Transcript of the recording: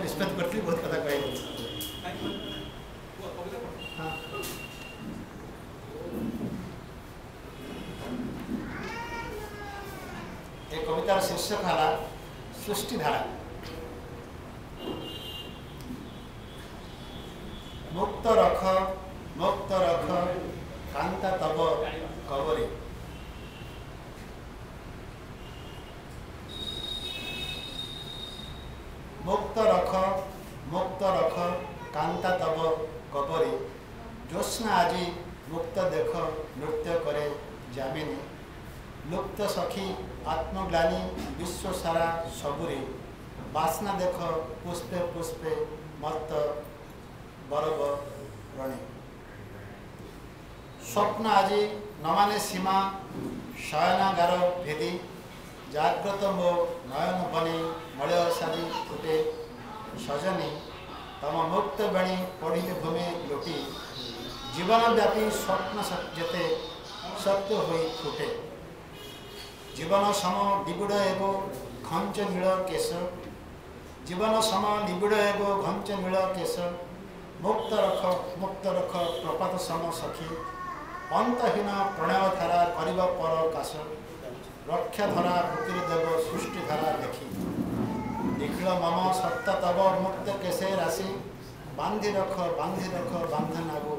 निष्पत्ति करती बहुत कथा कह कवितार शीर्षक है सृष्टिधारा। मुक्त रख कांता तब कबरे। मुक्त रख कांता तब कबरे। ज्योत्स्ना आजी मुक्त देख नृत्य करे जामिनी। लुप्त सखी आत्मग्लानी विश्व सारा सबुरी। बासना देख पुष्पे पुष्पे मत बरब रणे। स्वप्न आजी नमाने सीमा शयनागार भेदी। जाग्रत मो नयन बनी मलय साजी फुटे। सजनी तम मुक्त बणी पढ़िले भूमि लुटी। जीवनव्यापी स्वप्न जेते सत्य होई फुटे। जीवन सम निबिड़ एगो घंच नील केश। जीवन सम निबिड़ एगो घंच नील केश। मुक्त रख प्रपात सम सखी। अंतहीन प्रणय धारा करिब पर काश। रक्षा धरा भूतिर देव सृष्टि धारा देखी। निखिल मम सत्ता तब मुक्त केशे राशि। बांधि रख बांधन आगो